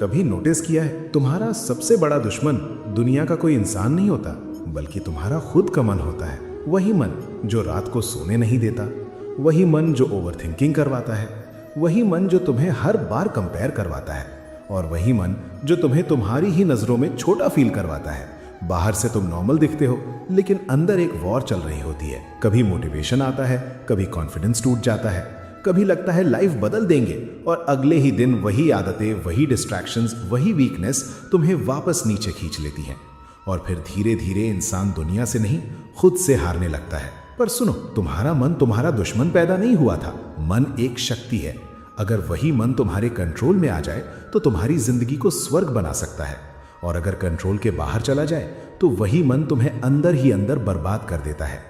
कभी नोटिस किया है, तुम्हारा सबसे बड़ा दुश्मन दुनिया का कोई इंसान नहीं होता, बल्कि तुम्हारा खुद का मन होता है। वही मन जो रात को सोने नहीं देता, वही मन जो ओवरथिंकिंग करवाता है, वही मन जो तुम्हें हर बार कंपेयर करवाता है, और वही मन जो तुम्हें तुम्हारी ही नजरों में छोटा फील करवाता है। बाहर से तुम नॉर्मल दिखते हो, लेकिन अंदर एक वॉर चल रही होती है। कभी मोटिवेशन आता है, कभी कॉन्फिडेंस टूट जाता है, कभी लगता है लाइफ बदल देंगे, और अगले ही दिन वही आदतें, वही डिस्ट्रैक्शंस, वही वीकनेस तुम्हें वापस नीचे खींच लेती हैं। और फिर धीरे धीरे इंसान दुनिया से नहीं, खुद से हारने लगता है। पर सुनो, तुम्हारा मन तुम्हारा दुश्मन पैदा नहीं हुआ था। मन एक शक्ति है। अगर वही मन तुम्हारे कंट्रोल में आ जाए तो तुम्हारी जिंदगी को स्वर्ग बना सकता है, और अगर कंट्रोल के बाहर चला जाए तो वही मन तुम्हें अंदर ही अंदर बर्बाद कर देता है।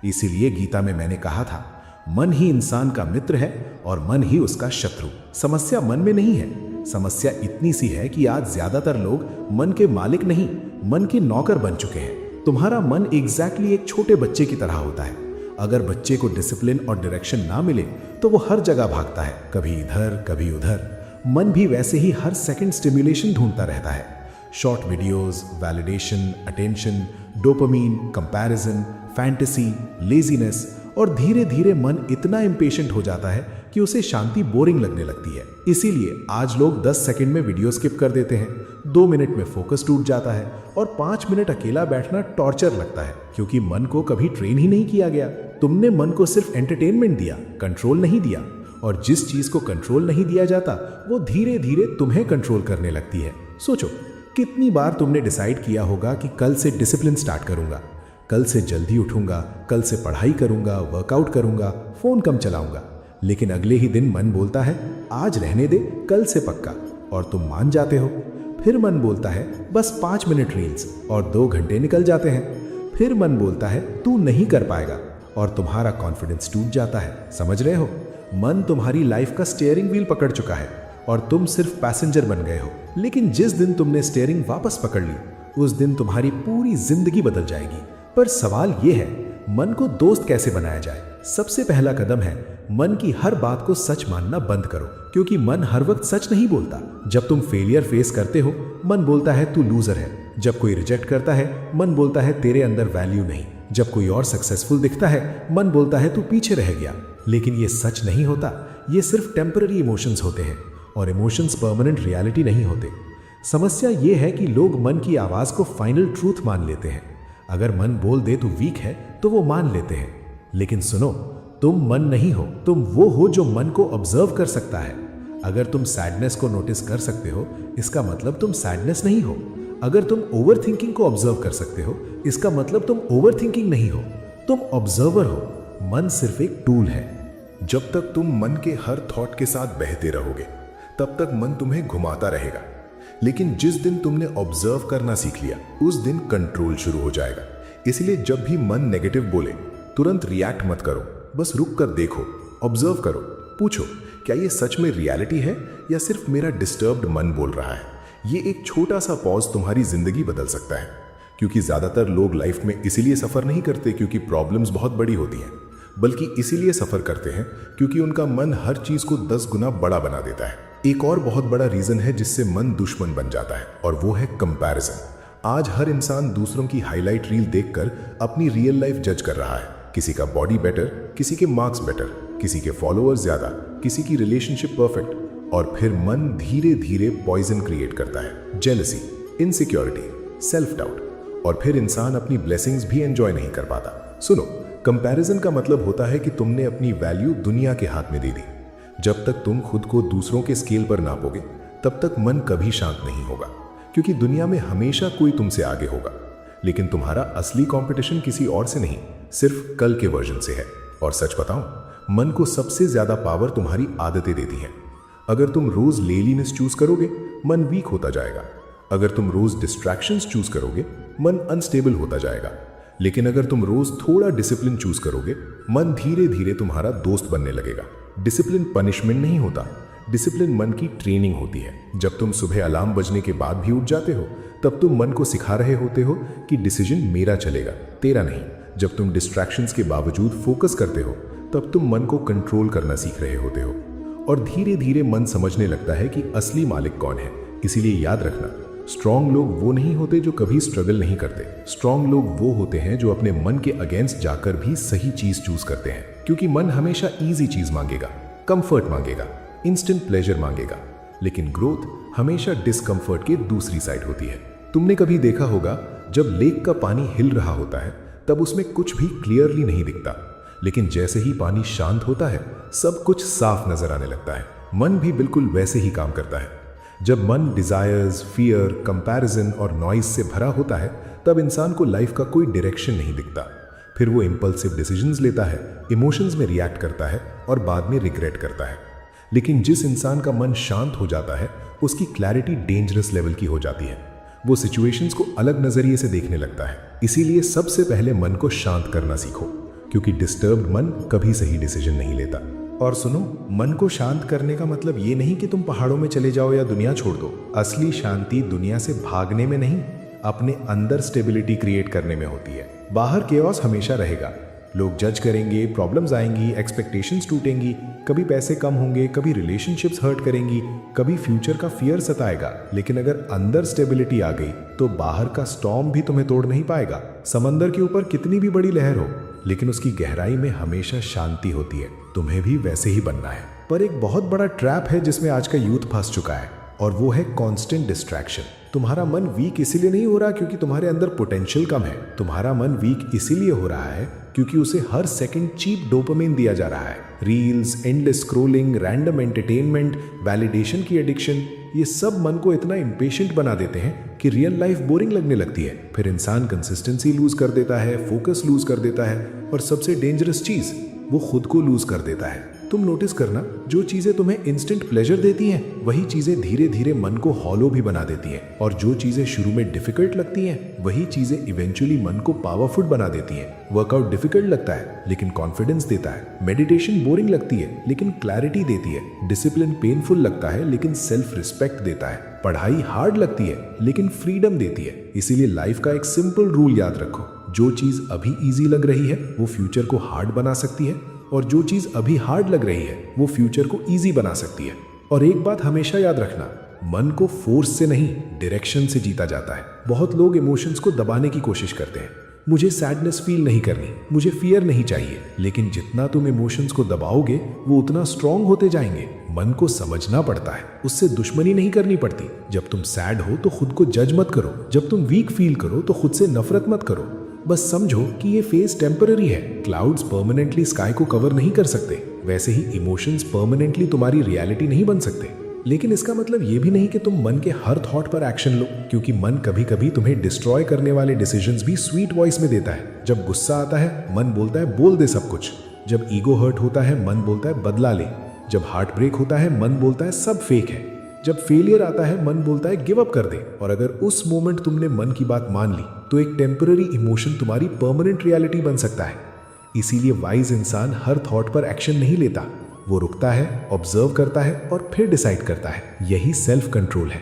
इसीलिए गीता में मैंने कहा था, मन ही इंसान का मित्र है और मन ही उसका शत्रु। समस्या मन में नहीं है। समस्या इतनी सी है कि आज ज्यादातर लोग मन के मालिक नहीं, मन के नौकर बन चुके हैं। तुम्हारा मन एग्जैक्टली एक छोटे बच्चे की तरह होता है। अगर बच्चे को डिसिप्लिन और डायरेक्शन ना मिले तो वो हर जगह भागता है, कभी इधर कभी उधर। मन भी वैसे ही हर सेकंड स्टिम्युलेशन ढूंढता रहता है। Short videos, validation, attention, dopamine, comparison, fantasy, laziness, और धीरे धीरे मन इतना इम्पेशेंट हो जाता है कि उसे शांति बोरिंग लगने लगती है। इसीलिए आज लोग 10 सेकंड में वीडियो स्किप कर देते हैं, 2 मिनट में फोकस टूट जाता है, और 5 मिनट अकेला बैठना टॉर्चर लगता है, क्योंकि मन को कभी ट्रेन ही नहीं किया गया। तुमने मन को सिर्फ एंटरटेनमेंट दिया, कंट्रोल नहीं दिया। और जिस चीज को कंट्रोल नहीं दिया जाता वो धीरे धीरे तुम्हें कंट्रोल करने लगती है। सोचो, कितनी बार तुमने डिसाइड किया होगा कि कल से डिसिप्लिन स्टार्ट करूंगा, कल से जल्दी उठूंगा, कल से पढ़ाई करूंगा, वर्कआउट करूंगा, फोन कम चलाऊंगा। लेकिन अगले ही दिन मन बोलता है आज रहने दे, कल से पक्का, और तुम मान जाते हो। फिर मन बोलता है बस 5 मिनट रील्स, और 2 घंटे निकल जाते हैं। फिर मन बोलता है तू नहीं कर पाएगा, और तुम्हारा कॉन्फिडेंस टूट जाता है। समझ रहे हो? मन तुम्हारी लाइफ का स्टीयरिंग व्हील पकड़ चुका है और तुम सिर्फ पैसेंजर बन गए हो। लेकिन जिस दिन तुमने स्टीयरिंग वापस पकड़ ली, उस दिन तुम्हारी पूरी जिंदगी बदल जाएगी। पर सवाल यह है, मन को दोस्त कैसे बनाया जाए? सबसे पहला कदम है मन की हर बात को सच मानना बंद करो, क्योंकि मन हर वक्त सच नहीं बोलता। जब तुम फेलियर फेस करते हो, मन बोलता है तू लूजर है। जब कोई रिजेक्ट करता है, मन बोलता है तेरे अंदर वैल्यू नहीं। जब कोई और सक्सेसफुल दिखता है, मन बोलता है तू पीछे रह गया। लेकिन ये सच नहीं होता, ये सिर्फ टेम्पररी इमोशंस होते हैं, और इमोशंस परमानेंट रियलिटी नहीं होते। समस्या ये है कि लोग मन की आवाज को फाइनल ट्रूथ मान लेते हैं। अगर मन बोल दे तू वीक है तो वो मान लेते हैं। लेकिन सुनो, तुम मन नहीं हो, तुम वो हो जो मन को ऑब्जर्व कर सकता है। अगर तुम सैडनेस को नोटिस कर सकते हो, इसका मतलब तुम सैडनेस नहीं हो। अगर तुम ओवरथिंकिंग को ऑब्जर्व कर सकते हो, इसका मतलब तुम ओवरथिंकिंग नहीं हो, तुम ऑब्जर्वर हो। मन सिर्फ एक टूल है। जब तक तुम मन के हर थॉट के साथ बहते रहोगे, तब तक मन तुम्हें घुमाता रहेगा। लेकिन जिस दिन तुमने ऑब्जर्व करना सीख लिया, उस दिन कंट्रोल शुरू हो जाएगा। इसलिए जब भी मन नेगेटिव बोले, तुरंत रिएक्ट मत करो, बस रुक कर देखो, ऑब्जर्व करो, पूछो क्या ये सच में रियलिटी है या सिर्फ मेरा डिस्टर्ब्ड मन बोल रहा है। ये एक छोटा सा पॉज तुम्हारी जिंदगी बदल सकता है। क्योंकि ज्यादातर लोग लाइफ में इसीलिए सफर नहीं करते क्योंकि प्रॉब्लम्स बहुत बड़ी होती हैं, बल्कि इसीलिए सफर करते हैं क्योंकि उनका मन हर चीज को 10 गुना बड़ा बना देता है। एक और बहुत बड़ा रीजन है जिससे मन दुश्मन बन जाता है, और वो है कंपैरिजन। आज हर इंसान दूसरों की हाईलाइट रील देखकर अपनी रियल लाइफ जज कर रहा है। किसी का बॉडी बेटर, किसी के मार्क्स बेटर, किसी के फॉलोअर्स ज्यादा, किसी की रिलेशनशिप परफेक्ट, और फिर मन धीरे धीरे पॉइजन क्रिएट करता है। जेलसी, इनसिक्योरिटी, सेल्फ डाउट, और फिर इंसान अपनी ब्लेसिंग्स भी एंजॉय नहीं कर पाता। सुनो, कंपैरिजन का मतलब होता है कि तुमने अपनी वैल्यू दुनिया के हाथ में दे दी। जब तक तुम खुद को दूसरों के स्केल पर नापोगे, तब तक मन कभी शांत नहीं होगा, क्योंकि दुनिया में हमेशा कोई तुमसे आगे होगा। लेकिन तुम्हारा असली कंपटीशन किसी और से नहीं, सिर्फ कल के वर्जन से है। और सच बताऊं, मन को सबसे ज्यादा पावर तुम्हारी आदतें देती हैं। अगर तुम रोज लेलीनेस चूज करोगे, मन वीक होता जाएगा। अगर तुम रोज डिस्ट्रैक्शंस चूज करोगे, मन अनस्टेबल होता जाएगा। लेकिन अगर तुम रोज थोड़ा डिसिप्लिन चूज करोगे, मन धीरे धीरे तुम्हारा दोस्त बनने लगेगा। डिसिप्लिन पनिशमेंट नहीं होता, डिसिप्लिन मन की ट्रेनिंग होती है। जब तुम सुबह अलार्म बजने के बाद भी उठ जाते हो, तब तुम मन को सिखा रहे होते हो कि डिसीजन मेरा चलेगा, तेरा नहीं। जब तुम डिस्ट्रैक्शंस के बावजूद फोकस करते हो, तब तुम मन को कंट्रोल करना सीख रहे होते हो। और धीरे धीरे मन समझने लगता है कि असली मालिक कौन है। इसीलिए याद रखना, स्ट्रांग लोग वो नहीं होते जो कभी स्ट्रगल नहीं करते। स्ट्रांग लोग वो होते हैं जो अपने मन के अगेंस्ट जाकर भी सही चीज चूज करते हैं, क्योंकि मन हमेशा इजी चीज मांगेगा, कंफर्ट मांगेगा, इंस्टेंट प्लेजर मांगेगा, लेकिन ग्रोथ हमेशा डिस्कंफर्ट के दूसरी साइड होती है। तुमने कभी देखा होगा जब लेक का पानी हिल रहा होता है तब उसमें कुछ भी क्लियरली नहीं दिखता, लेकिन जैसे ही पानी शांत होता है सब कुछ साफ नजर आने लगता है। मन भी बिल्कुल वैसे ही काम करता है। जब मन डिजायर्स, फियर, कंपैरिजन और नॉइज से भरा होता है तब इंसान को लाइफ का कोई डायरेक्शन नहीं दिखता। फिर वो इंपल्सिव डिसीजंस लेता है, इमोशंस में रिएक्ट करता है और बाद में रिग्रेट करता है। लेकिन जिस इंसान का मन शांत हो जाता है उसकी क्लैरिटी डेंजरस लेवल की हो जाती है। वो सिचुएशंस को अलग नजरिए से देखने लगता है। इसीलिए सबसे पहले मन को शांत करना सीखो, क्योंकि डिस्टर्ब्ड मन कभी सही डिसीजन नहीं लेता। और सुनो, मन को शांत करने का मतलब ये नहीं कि तुम पहाड़ों में चले जाओ या दुनिया छोड़ दो। असली शांति दुनिया से भागने में नहीं, अपने अंदर स्टेबिलिटी क्रिएट करने में होती है। बाहर केओस हमेशा रहेगा, लोग जज करेंगे, प्रॉब्लम्स आएंगी, एक्सपेक्टेशंस टूटेंगी, कभी पैसे कम होंगे, कभी रिलेशनशिप्स हर्ट करेंगी, कभी फ्यूचर का फियर सताएगा। लेकिन अगर अंदर स्टेबिलिटी आ गई तो बाहर का स्टॉर्म भी तुम्हें तोड़ नहीं पाएगा। समंदर के ऊपर कितनी भी बड़ी लहर हो, लेकिन उसकी गहराई में हमेशा शांति होती है। तुम्हें भी वैसे ही बनना है। पर एक बहुत बड़ा ट्रैप है जिसमें आज का यूथ फंस चुका है, और वो है कांस्टेंट डिस्ट्रैक्शन। तुम्हारा मन वीक इसीलिए नहीं हो रहा क्योंकि तुम्हारे अंदर पोटेंशियल कम है। तुम्हारा मन वीक इसीलिए हो रहा है क्योंकि उसे हर सेकंड चीप डोपामिन दिया जा रहा है। Reels, endless scrolling, random entertainment, validation की एडिक्शन, ये सब मन को इतना इम्पेशेंट बना देते हैं कि रियल लाइफ बोरिंग लगने लगती है। फिर इंसान कंसिस्टेंसी लूज कर देता है, फोकस लूज कर देता है, और सबसे डेंजरस चीज, वो खुद को लूज कर देता है। तुम नोटिस करना, जो चीजें तुम्हें इंस्टेंट प्लेजर देती हैं वही चीजें धीरे धीरे मन को हॉलो भी बना देती हैं, और जो चीजें शुरू में डिफिकल्ट लगती हैं वही चीजें इवेंचुअली मन को पावरफुल बना देती हैं। वर्कआउट डिफिकल्ट लगता है लेकिन कॉन्फिडेंस देता है। मेडिटेशन बोरिंग लगती है लेकिन क्लैरिटी देती है। डिसिप्लिन पेनफुल लगता है लेकिन सेल्फ रिस्पेक्ट देता है। पढ़ाई हार्ड लगती है लेकिन फ्रीडम देती है। इसीलिए लाइफ का एक सिंपल रूल याद रखो, जो चीज अभी इजी लग रही है वो फ्यूचर को हार्ड बना सकती है, और जो चीज अभी हार्ड लग रही है वो फ्यूचर को इजी बना सकती है। और एक बात हमेशा याद रखना, मन को फोर्स से नहीं, डायरेक्शन से जीता जाता है। बहुत लोग इमोशंस को दबाने की कोशिश करते हैं। मुझे सैडनेस फील नहीं करनी, मुझे फियर नहीं चाहिए, लेकिन जितना तुम इमोशंस को दबाओगे वो उतना स्ट्रांग होते जाएंगे। मन को समझना पड़ता है, उससे दुश्मनी नहीं करनी पड़ती। जब तुम सैड हो तो खुद को जज मत करो, जब तुम वीक फील करो तो खुद से नफरत मत करो। बस समझो कि ये फेज टेम्पररी है। क्लाउड्स परमानेंटली स्काई को कवर नहीं कर सकते, वैसे ही इमोशंस परमानेंटली तुम्हारी रियलिटी नहीं बन सकते। लेकिन इसका मतलब ये भी नहीं कि तुम मन के हर थॉट पर एक्शन लो, क्योंकि मन कभी कभी तुम्हें डिस्ट्रॉय करने वाले डिसीजंस भी स्वीट वॉइस में देता है। जब गुस्सा आता है मन बोलता है बोल दे सब कुछ। जब ईगो हर्ट होता है मन बोलता है बदला ले। जब हार्ट ब्रेक होता है मन बोलता है सब फेक है। जब फेलियर आता है मन बोलता है गिव अप कर दे। और अगर उस मोमेंट तुमने मन की बात मान ली तो एक टेम्पररी इमोशन तुम्हारी परमानेंट रियलिटी बन सकता है। इसीलिए वाइज इंसान हर थॉट पर एक्शन नहीं लेता, वो रुकता है, ऑब्जर्व करता है और फिर डिसाइड करता है। यही सेल्फ कंट्रोल है।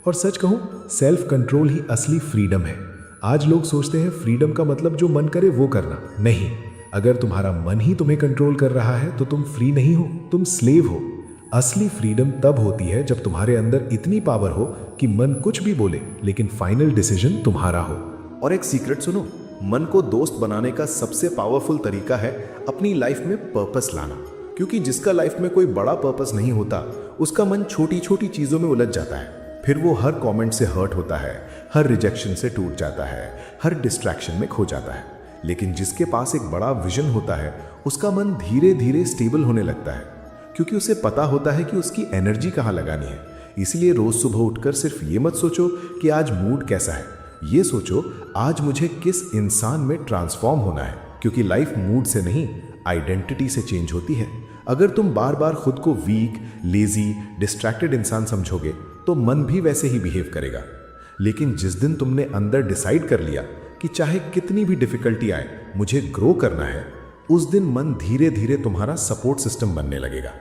और सच कहूं, सेल्फ कंट्रोल ही असली फ्रीडम है। आज लोग सोचते हैं फ्रीडम का मतलब जो मन करे वो करना। नहीं, अगर तुम्हारा मन ही तुम्हें कंट्रोल कर रहा है तो तुम फ्री नहीं हो, तुम स्लेव हो। असली फ्रीडम तब होती है जब तुम्हारे अंदर इतनी पावर हो कि मन कुछ भी बोले लेकिन फाइनल डिसीजन तुम्हारा हो। और एक सीक्रेट सुनो, मन को दोस्त बनाने का सबसे पावरफुल तरीका है अपनी लाइफ में पर्पस लाना। क्योंकि जिसका लाइफ में कोई बड़ा पर्पस नहीं होता उसका मन छोटी छोटी चीजों में उलझ जाता है। फिर वो हर कमेंट से हर्ट होता है, हर रिजेक्शन से टूट जाता है, हर डिस्ट्रैक्शन में खो जाता है। लेकिन जिसके पास एक बड़ा विजन होता है उसका मन धीरे धीरे स्टेबल होने लगता है, क्योंकि उसे पता होता है कि उसकी एनर्जी कहाँ लगानी है। इसलिए रोज सुबह उठकर सिर्फ ये मत सोचो कि आज मूड कैसा है, ये सोचो आज मुझे किस इंसान में ट्रांसफॉर्म होना है। क्योंकि लाइफ मूड से नहीं, आइडेंटिटी से चेंज होती है। अगर तुम बार बार खुद को वीक, लेजी, डिस्ट्रैक्टेड इंसान समझोगे तो मन भी वैसे ही बिहेव करेगा। लेकिन जिस दिन तुमने अंदर डिसाइड कर लिया कि चाहे कितनी भी डिफिकल्टी आए मुझे ग्रो करना है, उस दिन मन धीरे धीरे तुम्हारा सपोर्ट सिस्टम बनने लगेगा।